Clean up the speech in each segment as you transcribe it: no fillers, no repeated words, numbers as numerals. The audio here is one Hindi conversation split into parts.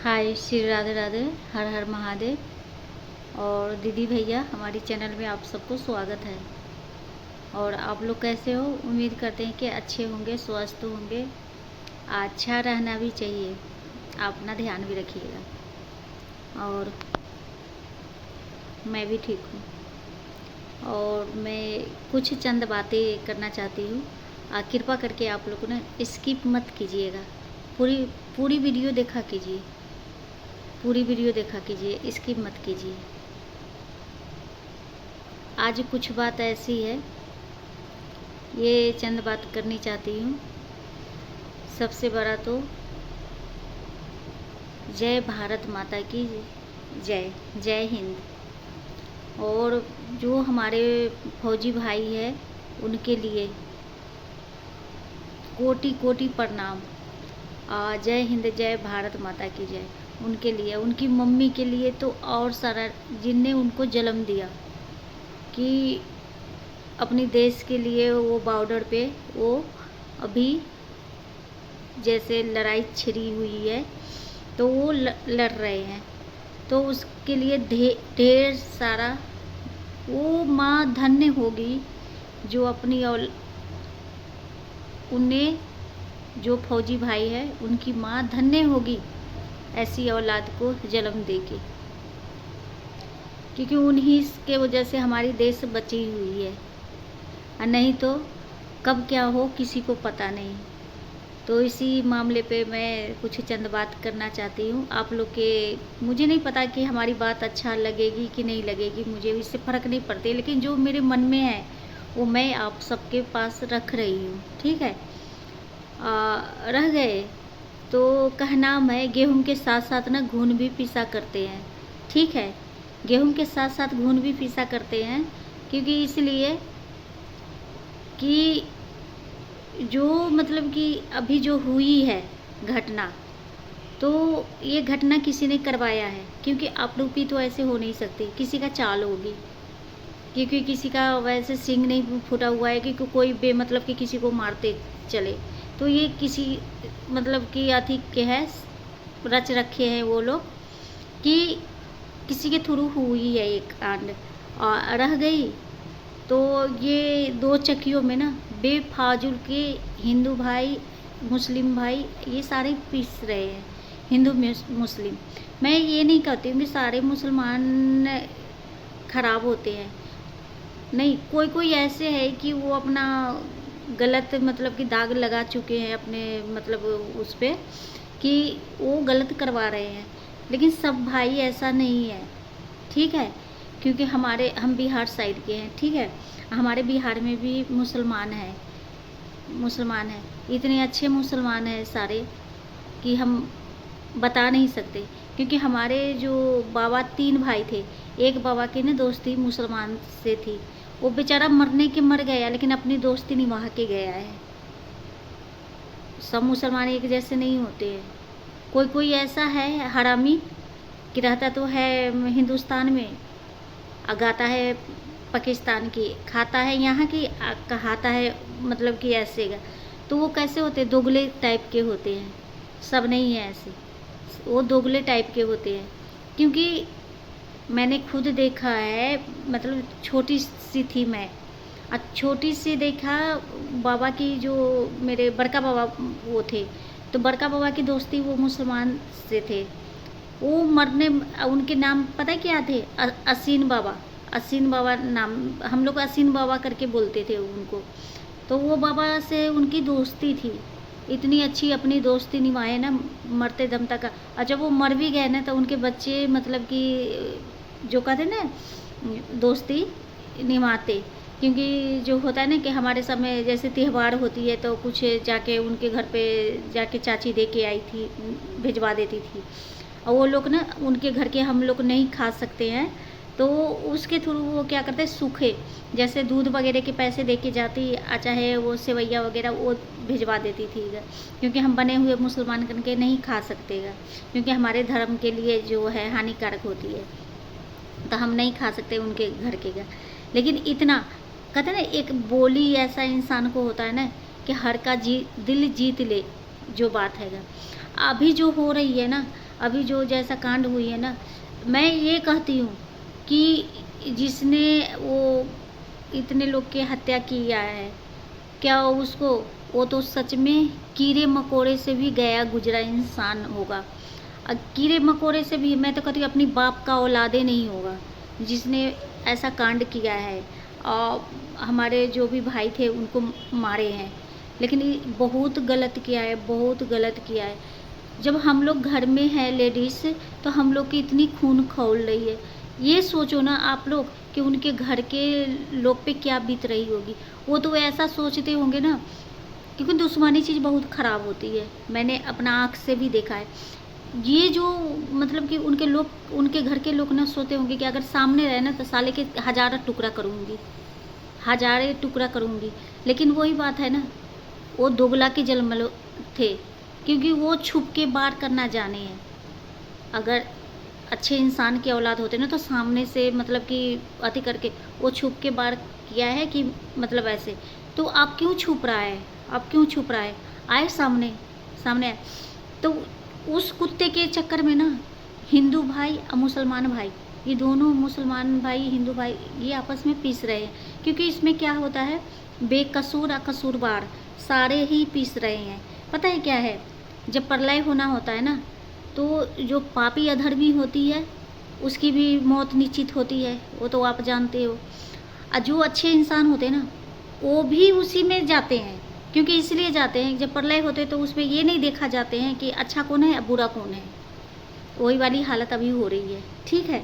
हाय श्री राधे राधे, हर हर महादेव। और दीदी भैया, हमारी चैनल में आप सबको स्वागत है। और आप लोग कैसे हो? उम्मीद करते हैं कि अच्छे होंगे, स्वस्थ होंगे। अच्छा रहना भी चाहिए, आप अपना ध्यान भी रखिएगा। और मैं भी ठीक हूँ। और मैं कुछ चंद बातें करना चाहती हूँ। कृपा करके आप लोग ना स्किप मत कीजिएगा, पूरी पूरी वीडियो देखा कीजिए, पूरी वीडियो देखा कीजिए, स्किप मत कीजिए। आज कुछ बात ऐसी है, ये चंद बात करनी चाहती हूँ। सबसे बड़ा तो जय भारत माता की जय, जय हिंद। और जो हमारे फौजी भाई है उनके लिए कोटि कोटि प्रणाम। जय हिंद, जय भारत माता की जय। उनके लिए, उनकी मम्मी के लिए तो और सारा, जिनने उनको जन्म दिया, कि अपनी देश के लिए वो बॉर्डर पे वो अभी जैसे लड़ाई छिड़ी हुई है तो वो लड़ रहे हैं, तो उसके लिए ढेर सारा वो माँ धन्य होगी जो अपनी और उन्हें, जो फौजी भाई है उनकी माँ धन्य होगी ऐसी औलाद को जन्म देके, क्योंकि उन्हीं के वजह से हमारी देश बची हुई है। और नहीं तो कब क्या हो किसी को पता नहीं। तो इसी मामले पे मैं कुछ चंद बात करना चाहती हूँ। आप लोग के, मुझे नहीं पता कि हमारी बात अच्छा लगेगी कि नहीं लगेगी, मुझे इससे फ़र्क नहीं पड़ती, लेकिन जो मेरे मन में है वो मैं आप सबके पास रख रही हूँ, ठीक है। रह गए तो कहना है, गेहूं के साथ साथ ना घून भी पीसा करते हैं, ठीक है। गेहूं के साथ साथ घून भी पीसा करते हैं, क्योंकि इसलिए कि जो मतलब कि अभी जो हुई है घटना, तो ये घटना किसी ने करवाया है, क्योंकि आरोपी तो ऐसे हो नहीं सकते, किसी का चाल होगी, क्योंकि किसी का वैसे सिंग नहीं फूटा हुआ है कि कोई बेमतलब कि किसी को मारते चले। तो ये किसी मतलब कि अति के है, रच रखे हैं वो लोग कि किसी के थ्रू हुई है एक कांड और रह गई। तो ये दो चक्कियों में ना बेफाजुल के हिंदू भाई, मुस्लिम भाई, ये सारे पीस रहे हैं। हिंदू मुस्लिम, मैं ये नहीं कहती हूँ कि सारे मुसलमान खराब होते हैं, नहीं, कोई कोई ऐसे है कि वो अपना गलत मतलब कि दाग लगा चुके हैं अपने मतलब उस पर कि वो गलत करवा रहे हैं, लेकिन सब भाई ऐसा नहीं है, ठीक है। क्योंकि हम बिहार साइड के हैं, ठीक है। हमारे बिहार में भी मुसलमान हैं, इतने अच्छे मुसलमान हैं सारे कि हम बता नहीं सकते। क्योंकि हमारे जो बाबा 3 भाई थे, एक बाबा की ना दोस्ती मुसलमान से थी, वो बेचारा मरने के मर गया, लेकिन अपनी दोस्ती निभा के गया है। सब मुसलमान एक जैसे नहीं होते हैं, कोई कोई ऐसा है हरामी कि रहता तो है हिंदुस्तान में, गाता है पाकिस्तान की, खाता है यहाँ की, कहाता है मतलब कि ऐसे का। तो वो कैसे होते हैं? दोगले टाइप के होते हैं, सब नहीं है ऐसे, वो दोगले टाइप के होते हैं। क्योंकि मैंने खुद देखा है, मतलब छोटी सी थी मैं, छोटी सी देखा बाबा की, जो मेरे बड़का बाबा वो थे, तो बड़का बाबा की दोस्ती वो मुसलमान से थे। वो मरने, उनके नाम पता है क्या थे? असीन बाबा, असीन बाबा नाम, हम लोग असीन बाबा करके बोलते थे उनको। तो वो बाबा से उनकी दोस्ती थी, इतनी अच्छी अपनी दोस्ती निभाए ना मरते दम तक। और जब वो मर भी गए ना तो उनके बच्चे मतलब कि जो कहते ना दोस्ती निभाते, क्योंकि जो होता है ना कि हमारे समय जैसे त्यौहार होती है तो कुछ जाके उनके घर पे जाके चाची दे के आई थी, भिजवा देती थी। और वो लोग ना उनके घर के हम लोग नहीं खा सकते हैं, तो उसके थ्रू वो क्या करते हैं, सूखे जैसे दूध वगैरह के पैसे दे के जाती, चाहे वो सेवैया वगैरह वो भिजवा देती थी, क्योंकि हम बने हुए मुसलमान करके नहीं खा सकते, क्योंकि हमारे धर्म के लिए जो है हानिकारक होती है, तो हम नहीं खा सकते उनके घर के। लेकिन इतना कहते ना, एक बोली ऐसा इंसान को होता है ना कि हर का दिल जीत ले, जो बात है। अभी जो हो रही है ना, अभी जो जैसा कांड हुई है ना, मैं ये कहती हूँ कि जिसने वो इतने लोग की हत्या किया है, क्या उसको, वो तो सच में कीड़े मकोड़े से भी गया गुजरा इंसान होगा। कीड़े मकोड़े से भी, मैं तो कहती हूँ अपनी बाप का औलादे नहीं होगा जिसने ऐसा कांड किया है। और हमारे जो भी भाई थे उनको मारे हैं, लेकिन ये बहुत गलत किया है, बहुत गलत किया है। जब हम लोग घर में हैं लेडीज़, तो हम लोग की इतनी खून खौल रही है। ये सोचो ना आप लोग कि उनके घर के लोग पे क्या बीत रही होगी। वो तो ऐसा सोचते होंगे ना, क्योंकि दुश्मनी चीज़ बहुत ख़राब होती है, मैंने अपना आँख से भी देखा है। ये जो मतलब कि उनके लोग, उनके घर के लोग ना सोचते होंगे कि अगर सामने रहे ना तो साले के हज़ारों टुकड़ा करूँगी, हज़ारे टुकड़ा करूँगी। लेकिन वही बात है ना, वो दोगला के जन्म थे, क्योंकि वो छुप के वार करना जाने हैं। अगर अच्छे इंसान की औलाद होते ना तो सामने से मतलब कि अति करके वो छुप के वार किया है कि मतलब ऐसे। तो आप क्यों छुप रहा है, आप क्यों छुप रहा है? आए सामने, सामने आए। तो उस कुत्ते के चक्कर में ना हिंदू भाई और मुसलमान भाई, ये दोनों मुसलमान भाई हिंदू भाई ये आपस में पीस रहे हैं। क्योंकि इसमें क्या होता है, बेकसूर और कसूरवार सारे ही पीस रहे हैं। पता है क्या है, जब प्रलय होना होता है ना, तो जो पापी अधर्मी होती है उसकी भी मौत निश्चित होती है, वो तो आप जानते हो। और जो अच्छे इंसान होते हैं ना, वो भी उसी में जाते हैं। क्योंकि इसलिए जाते हैं, जब प्रलय होते तो उसमें ये नहीं देखा जाते हैं कि अच्छा कौन है या बुरा कौन है। वही वाली हालत अभी हो रही है, ठीक है।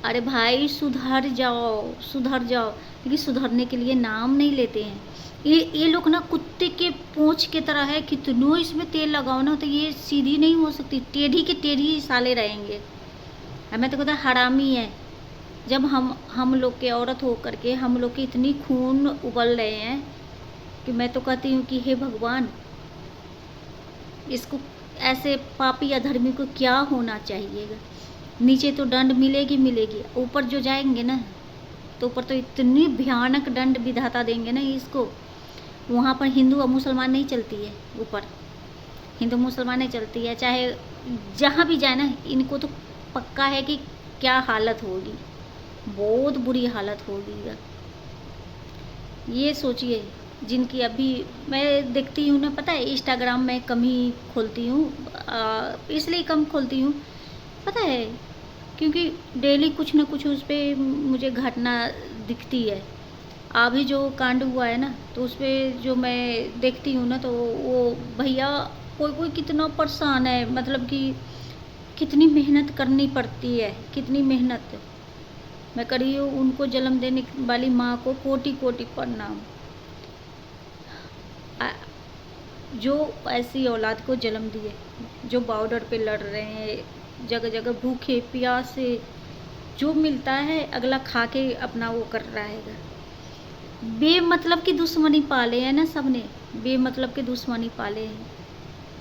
अरे भाई सुधर जाओ, सुधर जाओ, लेकिन सुधरने के लिए नाम नहीं लेते हैं। ये लोग ना कुत्ते के पूंछ के तरह है, कितनों इसमें तेल लगाओ ना तो ये सीधी नहीं हो सकती, टेढ़ी के टेढ़ी साले रहेंगे। हमें तो कहता हरामी है। जब हम लोग के औरत हो करके हम लोग की इतनी खून उबल रहे हैं कि मैं तो कहती हूँ कि हे भगवान, इसको ऐसे पापी अधर्मी को क्या होना चाहिएगा। नीचे तो दंड मिलेगी मिलेगी, ऊपर जो जाएंगे ना तो ऊपर तो इतनी भयानक दंड विधाता देंगे ना इसको। वहाँ पर हिंदू और मुसलमान नहीं चलती है, ऊपर हिंदू मुसलमान नहीं चलती है, चाहे जहाँ भी जाए ना, इनको तो पक्का है कि क्या हालत होगी, बहुत बुरी हालत होगी। ये सोचिए, जिनकी अभी मैं देखती हूँ ना, पता है इंस्टाग्राम में कम ही खोलती हूँ, इसलिए कम खोलती हूँ पता है, क्योंकि डेली कुछ ना कुछ उस पर मुझे घटना दिखती है। अभी जो कांड हुआ है ना, तो उस पर जो मैं देखती हूँ ना, तो वो भैया कोई कोई कितना परेशान है, मतलब कि कितनी मेहनत करनी पड़ती है, कितनी मेहनत मैं करी हूँ। उनको जन्म देने वाली माँ को कोटि कोटि प्रणाम, जो ऐसी औलाद को जन्म दिए, जो बॉर्डर पे लड़ रहे हैं, जगह जगह भूखे प्यासे, जो मिलता है अगला खा के अपना वो कर रहा है। बेमतलब की दुश्मनी पाले हैं ना सबने, बेमतलब के दुश्मनी पाले हैं।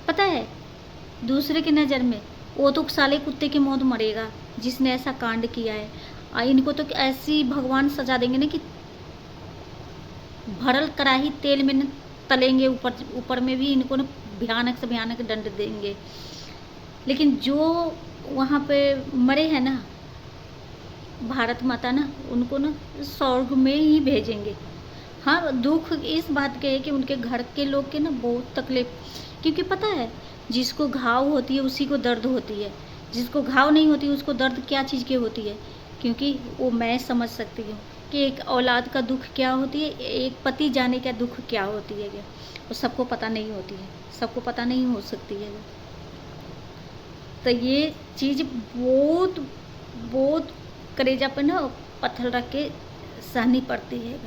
पता है, दूसरे की नज़र में वो तो साले कुत्ते की मौत मरेगा जिसने ऐसा कांड किया है। इनको तो ऐसी भगवान सजा देंगे ना कि भरल कढ़ाई तेल में न तलेंगे, ऊपर ऊपर में भी इनको ना भयानक से भयानक दंड देंगे। लेकिन जो वहाँ पे मरे हैं ना भारत माता ना, उनको ना स्वर्ग में ही भेजेंगे। हाँ, दुख इस बात के है कि उनके घर के लोग के ना बहुत तकलीफ, क्योंकि पता है जिसको घाव होती है उसी को दर्द होती है, जिसको घाव नहीं होती उसको दर्द क्या चीज़ की होती है। क्योंकि वो मैं समझ सकती हूँ कि एक औलाद का दुख क्या होती है, एक पति जाने का दुख क्या होती है, वो सबको पता नहीं होती है, सबको पता नहीं हो सकती है। तो ये चीज़ बहुत बहुत कलेजा पे ना पत्थर रख के सहनी पड़ती है।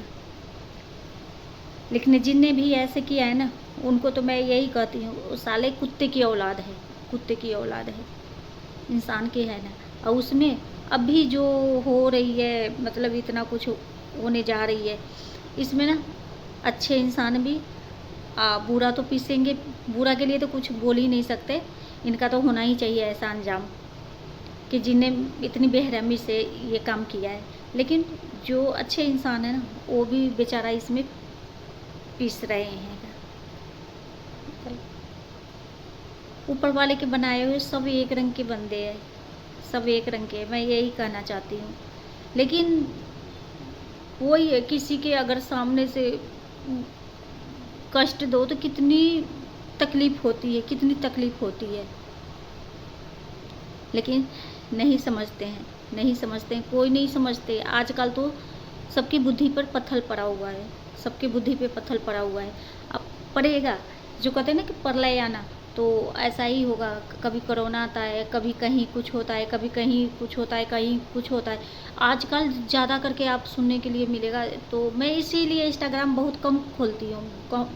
लेकिन जिनने भी ऐसे किया है ना, उनको तो मैं यही कहती हूँ, साले कुत्ते की औलाद है, कुत्ते की औलाद है, इंसान की है ना। और उसमें अभी जो हो रही है, मतलब इतना कुछ होने जा रही है, इसमें ना अच्छे इंसान भी बुरा तो पीसेंगे। बुरा के लिए तो कुछ बोल ही नहीं सकते, इनका तो होना ही चाहिए ऐसा अंजाम कि जिन्हें इतनी बेरहमी से ये काम किया है। लेकिन जो अच्छे इंसान है ना, वो भी बेचारा इसमें पीस रहे हैं। ऊपर वाले के बनाए हुए सब एक रंग के बंदे हैं, सब एक रंग के, मैं यही कहना चाहती हूँ। लेकिन वही है, किसी के अगर सामने से कष्ट दो तो कितनी तकलीफ़ होती है, कितनी तकलीफ़ होती है। लेकिन नहीं समझते हैं, नहीं समझते हैं, कोई नहीं समझते। आजकल तो सबकी बुद्धि पर पत्थर पड़ा हुआ है, सबकी बुद्धि पे पत्थर पड़ा हुआ है। अब पड़ेगा, जो कहते हैं ना कि प्रलय आना, तो ऐसा ही होगा। कभी कोरोना आता है, कभी कहीं कुछ होता है, कभी कहीं कुछ होता है, कहीं कुछ होता है। आजकल ज़्यादा करके आप सुनने के लिए मिलेगा। तो मैं इसीलिए इंस्टाग्राम बहुत कम खोलती हूँ,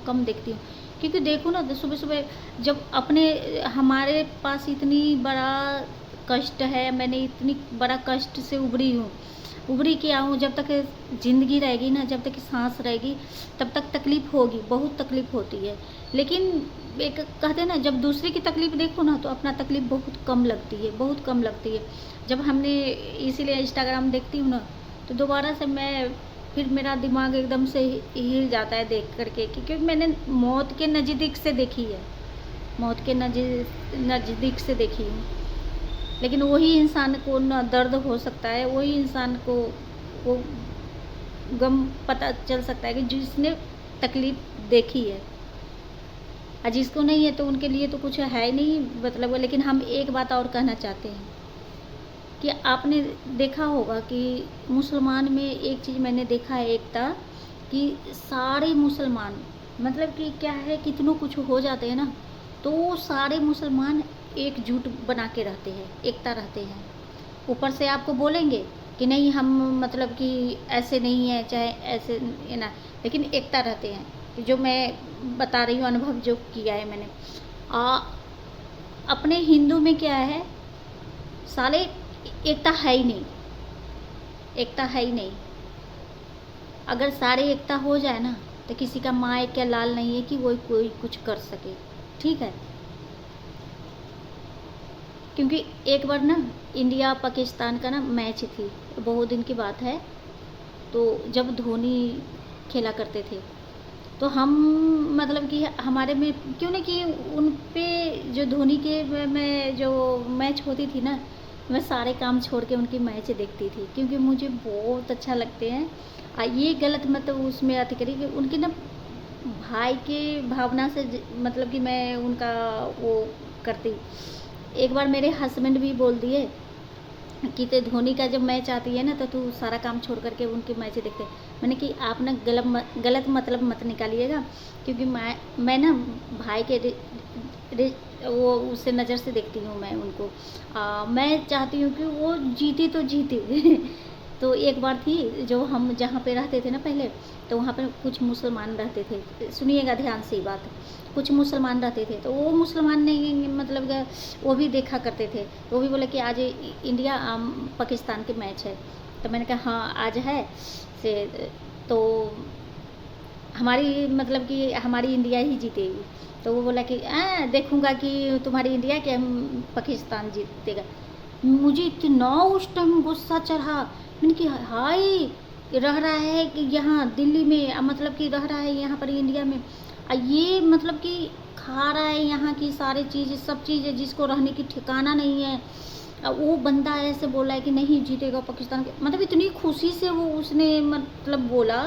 कम देखती हूँ। क्योंकि देखो ना, सुबह सुबह जब अपने हमारे पास इतनी बड़ा कष्ट है, मैंने इतनी बड़ा कष्ट से उभरी के आऊँ। जब तक ज़िंदगी रहेगी ना, जब तक सांस रहेगी, तब तक तकलीफ़ होगी, बहुत तकलीफ़ होती है। लेकिन एक कहते हैं ना, जब दूसरे की तकलीफ़ देखो ना तो अपना तकलीफ़ बहुत कम लगती है, बहुत कम लगती है। जब हमने इसीलिए इंस्टाग्राम देखती हूँ ना, तो दोबारा से मैं फिर मेरा दिमाग एकदम से हिल जाता है देख करके, क्योंकि मैंने मौत के नज़दीक से देखी है, मौत के नज़दीक से देखी हूँ। लेकिन वही इंसान को ना दर्द हो सकता है, वही इंसान को वो गम पता चल सकता है कि जिसने तकलीफ़ देखी है। और जिसको नहीं है तो उनके लिए तो कुछ है नहीं मतलब। लेकिन हम एक बात और कहना चाहते हैं कि आपने देखा होगा कि मुसलमान में एक चीज़ मैंने देखा है, एकता, कि सारे मुसलमान मतलब कि क्या है, कितनों कुछ हो जाते हैं ना, तो वो सारे मुसलमान एकजुट बना के रहते हैं, एकता रहते हैं। ऊपर से आपको बोलेंगे कि नहीं हम मतलब कि ऐसे नहीं है, चाहे ऐसे ना, लेकिन एकता रहते हैं। कि जो मैं बता रही हूँ, अनुभव जो किया है मैंने। अपने हिंदू में क्या है, साले एकता है ही नहीं, एकता है ही नहीं। अगर सारे एकता हो जाए ना, तो किसी का माँ एक या लाल नहीं है कि वो कोई कुछ कर सके, ठीक है। क्योंकि एक बार ना इंडिया पाकिस्तान का ना मैच थी, बहुत दिन की बात है। तो जब धोनी खेला करते थे, तो हम मतलब कि हमारे में क्यों नहीं कि उन पे जो धोनी के में जो मैच होती थी ना, मैं सारे काम छोड़ के उनकी मैच देखती थी, क्योंकि मुझे बहुत अच्छा लगते हैं। ये गलत मतलब उसमें अति करी कि उनके ना भाई के भावना से मतलब कि मैं उनका वो करती। एक बार मेरे हस्बैंड भी बोल दिए कि ते धोनी का जब मैच आती है ना, तो तू सारा काम छोड़ करके उनके मैच देखते। मैंने कि आप ना गलत मतलब मत निकालिएगा, क्योंकि मैं ना भाई के वो उससे नज़र से देखती हूँ मैं उनको। मैं चाहती हूँ कि वो जीती तो जीती। तो एक बार थी, जो हम जहाँ पे रहते थे ना पहले, तो वहाँ पे कुछ मुसलमान रहते थे। सुनिएगा ध्यान से बात। कुछ मुसलमान रहते थे, तो वो मुसलमान ने मतलब वो भी देखा करते थे। वो भी बोले कि आज इंडिया पाकिस्तान के मैच है। तो मैंने कहा हाँ आज है से, तो हमारी मतलब कि हमारी इंडिया ही जीतेगी। तो वो बोला कि देखूंगा कि तुम्हारी इंडिया के पाकिस्तान जीतेगा। मुझे इतना उस टाइम गुस्सा चढ़ा। मैंने कि हाय, रह रहा है कि यहाँ दिल्ली में मतलब कि रह रहा है यहाँ पर इंडिया में, ये मतलब कि खा रहा है यहाँ की सारी चीज़, सब चीज़ें, जिसको रहने की ठिकाना नहीं है। वो बंदा ऐसे बोला है कि नहीं जीतेगा पाकिस्तान के, मतलब इतनी खुशी से वो उसने मतलब बोला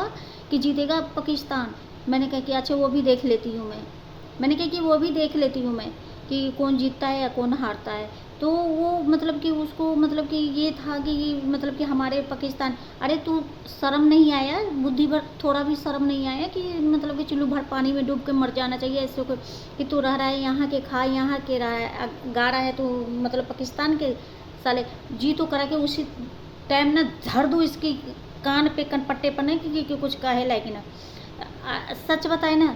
कि जीतेगा पाकिस्तान। मैंने कहा कि अच्छा वो भी देख लेती हूँ मैंने कहा कि वो भी देख लेती हूँ मैं कि कौन जीतता है या कौन हारता है। तो वो मतलब कि उसको मतलब कि ये था कि मतलब कि हमारे पाकिस्तान, अरे तू शर्म नहीं आया, बुद्धि भर थोड़ा भी शर्म नहीं आया कि मतलब कि चुल्लू भर पानी में डूब के मर जाना चाहिए ऐसे को, कि तू रह रहा है यहाँ के, खा यहाँ के रहा है, गा रहा है तो मतलब पाकिस्तान के। साले जी तो करा के उसी टाइम ना धर दूँ इसकी कान पे कनपट्टे पर, नहीं क्योंकि कुछ कहे लायक ना। सच बताए ना,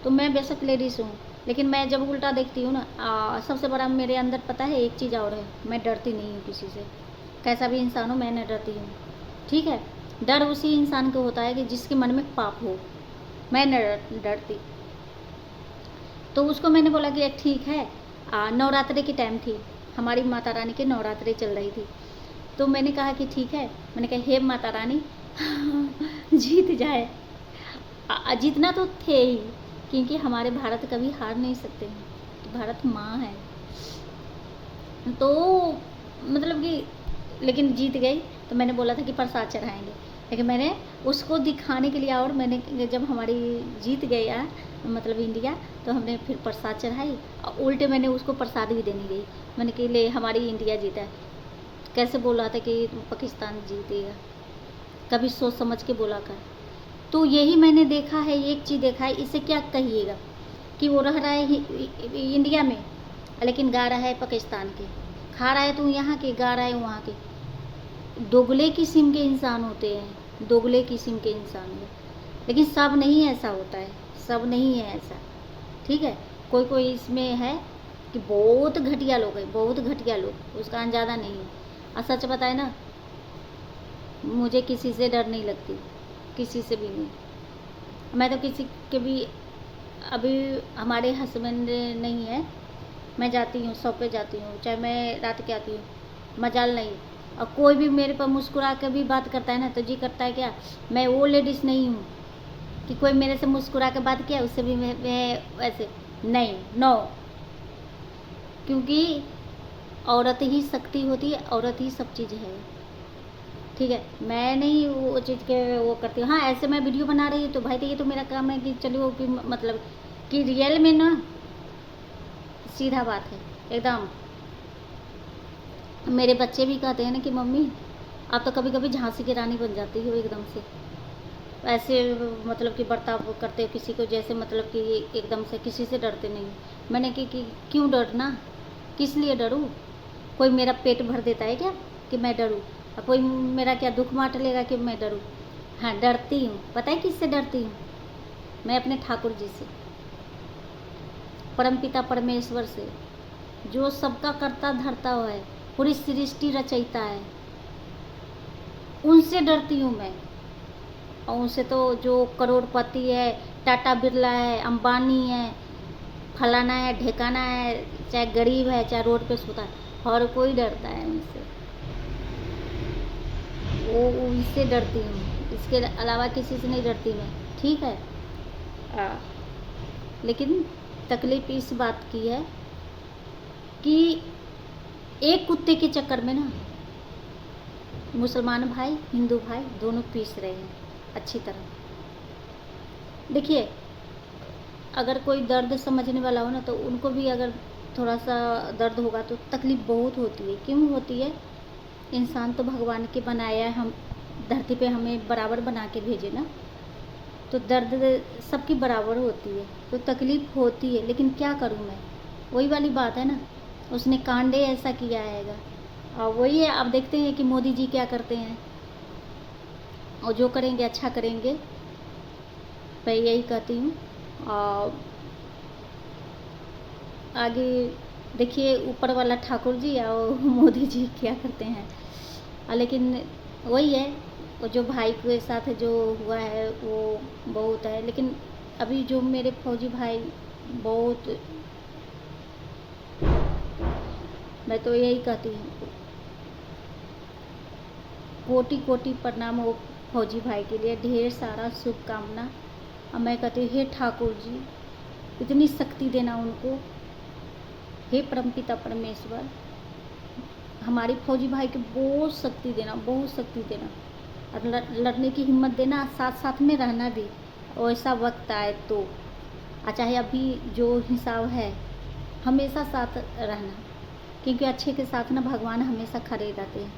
तो मैं बेशक लेडीज़ हूँ, लेकिन मैं जब उल्टा देखती हूँ ना, सबसे बड़ा मेरे अंदर पता है एक चीज़ और है, मैं डरती नहीं हूँ किसी से। कैसा भी इंसान हो, मैं न डरती हूँ, ठीक है। डर उसी इंसान को होता है कि जिसके मन में पाप हो। मैं न डरती। तो उसको मैंने बोला कि ठीक है, नवरात्रि की टाइम थी, हमारी माता रानी के नवरात्रि चल रही थी। तो मैंने कहा कि ठीक है, मैंने कहा हे माता रानी जीत जाए। जीतना तो थे ही, क्योंकि हमारे भारत कभी हार नहीं सकते हैं, कि भारत माँ है। तो मतलब कि लेकिन जीत गई, तो मैंने बोला था कि प्रसाद चढ़ाएंगे, लेकिन मैंने उसको दिखाने के लिए, और मैंने जब हमारी जीत गया मतलब इंडिया, तो हमने फिर प्रसाद चढ़ाई, और उल्टे मैंने उसको प्रसाद भी देने गई। मैंने कि ले हमारी इंडिया जीता है। कैसे बोल रहा था कि पाकिस्तान जीतेगा, कभी सोच समझ के बोला कर। तो यही मैंने देखा है, एक चीज़ देखा है, इससे क्या कहिएगा कि वो रह रहा है इंडिया में, लेकिन गा रहा है पाकिस्तान के, खा रहा है तो यहाँ के, गा रहा है वहाँ के। दोगले किस्म के इंसान होते हैं, दोगले किस्म के इंसान हैं। लेकिन सब नहीं ऐसा होता है, सब नहीं है ऐसा, ठीक है। कोई कोई इसमें है कि बहुत घटिया लोग हैं, बहुत घटिया लोग, उसका अंदाज़ा नहीं है। और सच बताए ना, मुझे किसी से डर नहीं लगती, किसी से भी नहीं। मैं तो किसी के भी, अभी हमारे हस्बैंड नहीं है, मैं जाती हूँ शॉप पे जाती हूँ, चाहे मैं रात के आती हूँ, मजाल नहीं। और कोई भी मेरे पर मुस्कुरा कर भी बात करता है ना, तो जी करता है क्या, मैं वो लेडीज़ नहीं हूँ कि कोई मेरे से मुस्कुरा कर बात किया उससे भी मैं वैसे नहीं, नो। क्योंकि औरत ही शक्ति होती है, औरत ही सब चीज़ है, ठीक है। मैं नहीं वो चीज़ के वो करती हूँ। हाँ, ऐसे मैं वीडियो बना रही हूँ तो भाई, तो ये तो मेरा काम है कि चलो कि मतलब कि रियल में ना सीधा बात है एकदम। मेरे बच्चे भी कहते हैं ना कि मम्मी आप तो कभी कभी झांसी की रानी बन जाती हो एकदम से, ऐसे मतलब कि बर्ताव करते हो किसी को, जैसे मतलब कि एकदम से किसी से डरते नहीं। मैंने कि क्यों डरना, किस लिए डरूँ? कोई मेरा पेट भर देता है क्या कि मैं डरूँ? और कोई मेरा क्या दुख बांट लेगा कि मैं डरूँ? हाँ, डरती हूँ। पता है किससे डरती हूँ? मैं अपने ठाकुर जी से, परमपिता परमेश्वर से, जो सबका करता धरता हुआ है, पूरी सृष्टि रचयिता है, उनसे डरती हूँ मैं। और उनसे तो जो करोड़पति है, टाटा बिरला है, अंबानी है, फलाना है, ढेकाना है, चाहे गरीब है, चाहे रोड पे सोता है, हर कोई डरता है उनसे। वो उनसे डरती हूँ, इसके अलावा किसी से नहीं डरती मैं, ठीक है। लेकिन तकलीफ इस बात की है कि एक कुत्ते के चक्कर में ना मुसलमान भाई, हिंदू भाई दोनों पीस रहे हैं अच्छी तरह। देखिए, अगर कोई दर्द समझने वाला हो ना, तो उनको भी अगर थोड़ा सा दर्द होगा तो तकलीफ़ बहुत होती है। क्यों होती है? इंसान तो भगवान के बनाया है, हम धरती पे हमें बराबर बना के भेजे ना, तो दर्द सबकी बराबर होती है, तो तकलीफ़ होती है। लेकिन क्या करूँ मैं? वही वाली बात है ना, उसने कांडे ऐसा किया हैगा। और वही है, आप देखते हैं कि मोदी जी क्या करते हैं, और जो करेंगे अच्छा करेंगे, मैं यही कहती हूँ। और आगे देखिए ऊपर वाला ठाकुर जी और मोदी जी क्या करते हैं। लेकिन वही है, वो जो भाई के साथ जो हुआ है वो बहुत है। लेकिन अभी जो मेरे फौजी भाई बहुत, मैं तो यही कहती हूँ, कोटि कोटि प्रणाम हो फौजी भाई के लिए, ढेर सारा शुभकामना। और मैं कहती हूँ हे ठाकुर जी, इतनी शक्ति देना उनको, हे परमपिता परमेश्वर, हमारी फौजी भाई को बहुत शक्ति देना, बहुत शक्ति देना, और लड़ने की हिम्मत देना, साथ साथ में रहना भी, और ऐसा वक्त आए तो, चाहे अभी जो हिसाब है हमेशा साथ रहना, क्योंकि अच्छे के साथ ना भगवान हमेशा खड़े रहते हैं,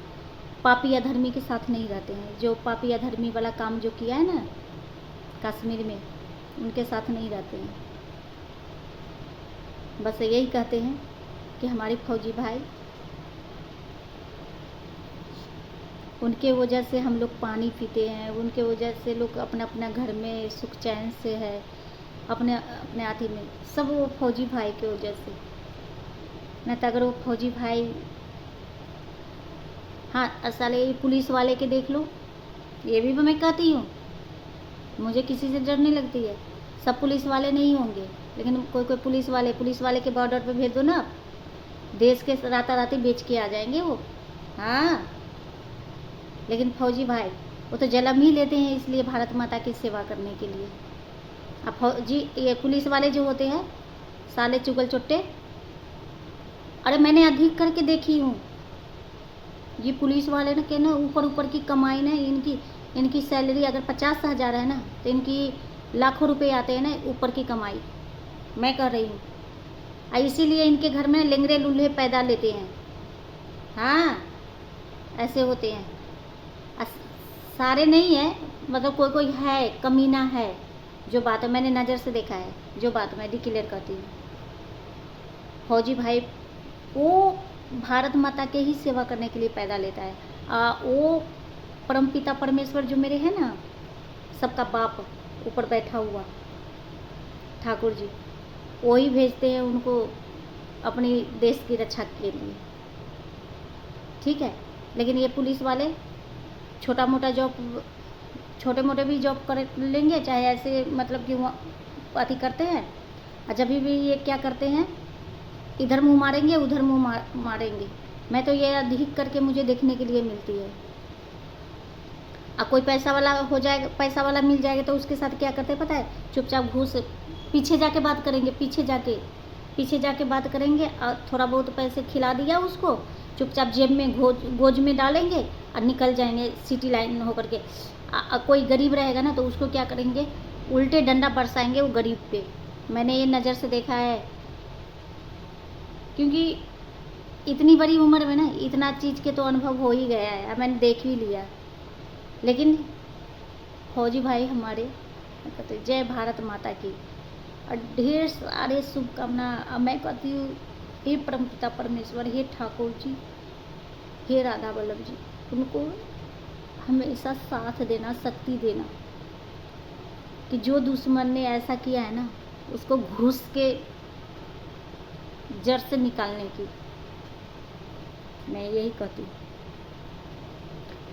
पापी अधर्मी के साथ नहीं रहते हैं। जो पापी अधर्मी वाला काम जो किया है ना कश्मीर में, उनके साथ नहीं रहते हैं। बस यही कहते हैं कि हमारे फौजी भाई, उनके वजह से हम लोग पानी पीते हैं, उनके वजह से लोग अपना अपना घर में सुख चैन से है, अपने अपने आती में, सब वो फौजी भाई के वजह से। नहीं तो अगर वो फौजी भाई, हाँ साले पुलिस वाले के देख लो, ये भी मैं कहती हूँ, मुझे किसी से डर नहीं लगती है। सब पुलिस वाले नहीं होंगे, लेकिन कोई कोई पुलिस वाले के बॉर्डर पे भेज दो ना, देश के राताराती बेच के आ जाएंगे वो। हाँ, लेकिन फौजी भाई वो तो जन्म ही लेते हैं इसलिए भारत माता की सेवा करने के लिए। अब फौजी, ये पुलिस वाले जो होते हैं साले चुगल चुट्टे। अरे मैंने अधिक करके देखी हूँ। ये पुलिस वाले ना के ना ऊपर ऊपर की कमाई ना, इनकी सैलरी अगर 50,000 है ना, तो इनकी लाखों रुपए आते हैं ना ऊपर की कमाई। मैं कर रही हूँ, इसीलिए इनके घर में लेंगरे लूल्हे पैदा लेते हैं। हाँ, ऐसे होते हैं। सारे नहीं है, मतलब कोई कोई है, कमीना है। जो बात है मैंने नज़र से देखा है, जो बात मैं डिक्लेयर करती हूँ। फौजी भाई वो भारत माता के ही सेवा करने के लिए पैदा लेता है। वो परमपिता परमेश्वर जो मेरे है ना, सबका बाप ऊपर बैठा हुआ ठाकुर जी, वही भेजते हैं उनको अपनी देश की रक्षा के लिए। ठीक है, लेकिन ये पुलिस वाले छोटा मोटा जॉब, छोटे मोटे भी जॉब कर लेंगे, चाहे ऐसे मतलब कि वो अति करते हैं। और जब भी ये क्या करते हैं, इधर मुंह मारेंगे उधर मुंह मारेंगे। मैं तो ये अधिक करके मुझे देखने के लिए मिलती है। अब कोई पैसा वाला हो जाएगा, पैसा वाला मिल जाएगा तो उसके साथ क्या करते हैं पता है, चुपचाप घूस पीछे जाके बात करेंगे, पीछे जाके बात करेंगे। और थोड़ा बहुत पैसे खिला दिया उसको, चुपचाप जेब में गोज में डालेंगे और निकल जाएंगे सिटी लाइन होकर के। कोई गरीब रहेगा ना तो उसको क्या करेंगे, उल्टे डंडा बरसाएंगे वो गरीब पे। मैंने ये नज़र से देखा है, क्योंकि इतनी बड़ी उम्र में ना इतना चीज़ के तो अनुभव हो ही गया है, मैंने देख भी लिया। लेकिन फौजी भाई हमारे कहते जय भारत माता की, और ढेर सारे शुभकामना मैं कहती हूँ। हे परमपिता परमेश्वर, हे ठाकुर जी, हे राधा वल्लभ जी, उनको हमेशा साथ देना, शक्ति देना कि जो दुश्मन ने ऐसा किया है ना, उसको घुस के जड़ से निकालने की मैं यही कहती हूँ।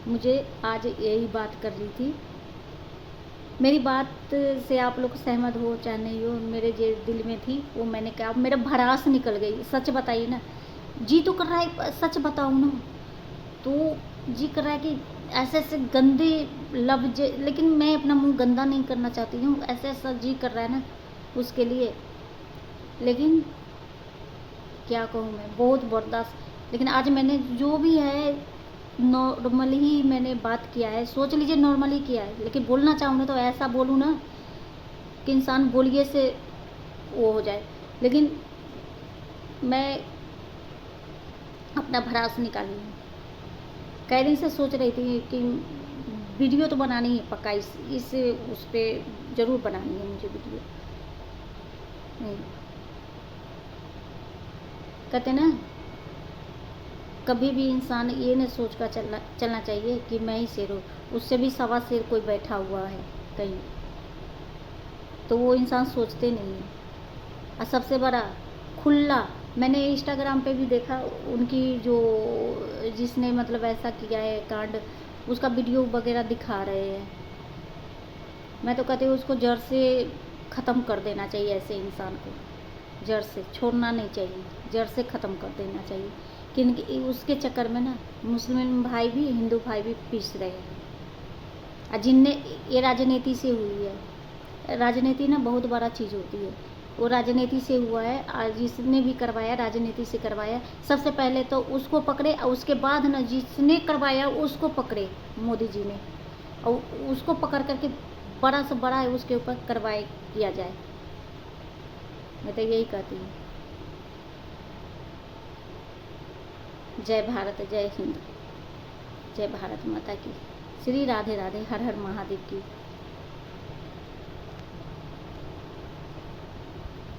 मुझे आज यही बात कर रही थी। मेरी बात से आप लोग सहमत हो चाहे नहीं हो, मेरे जो दिल में थी वो मैंने कहा, मेरा भड़ास निकल गई। सच बताइए ना, जी तो कर रहा है, सच बताऊँ ना तो जी कर रहा है कि ऐसे ऐसे गंदे लफ्ज, लेकिन मैं अपना मुंह गंदा नहीं करना चाहती हूँ, ऐसे ऐसा जी कर रहा है ना उसके लिए। लेकिन क्या कहूँ मैं, बहुत बर्दाश्त। लेकिन आज मैंने जो भी है नॉर्मली ही मैंने बात किया है, सोच लीजिए नॉर्मली किया है। लेकिन बोलना चाहूँ ना तो ऐसा बोलूँ ना कि इंसान बोलिए से वो हो जाए। लेकिन मैं अपना भड़ास निकाली हूँ। कई दिन से सोच रही थी कि वीडियो तो बनानी है पक्का, इस उस पर ज़रूर बनानी है मुझे वीडियो। नहीं कहते ना, कभी भी इंसान ये न सोच कर चलना चाहिए कि मैं ही शेर हूँ, उससे भी सवा शेर कोई बैठा हुआ है कहीं, तो वो इंसान सोचते नहीं है। और सबसे बड़ा खुला, मैंने इंस्टाग्राम पे भी देखा उनकी जो जिसने मतलब ऐसा किया है कांड, उसका वीडियो वगैरह दिखा रहे हैं। मैं तो कहती हूँ उसको जड़ से ख़त्म कर देना चाहिए, ऐसे इंसान को जड़ से छोड़ना नहीं चाहिए, जड़ से ख़त्म कर देना चाहिए। कि उसके चक्कर में ना मुस्लिम भाई भी हिंदू भाई भी पिस रहे हैं। और जिनने ये राजनीति से हुई है, राजनीति ना बहुत बड़ा चीज़ होती है, वो राजनीति से हुआ है। और जिसने भी करवाया राजनीति से करवाया, सबसे पहले तो उसको पकड़े और उसके बाद ना जिसने करवाया उसको पकड़े मोदी जी ने, और उसको पकड़ करके बड़ा से बड़ा है उसके ऊपर कार्रवाई किया जाए। मैं तो यही कहती हूँ। जय भारत, जय हिंद, जय भारत माता की। श्री राधे राधे, हर हर महादेव की।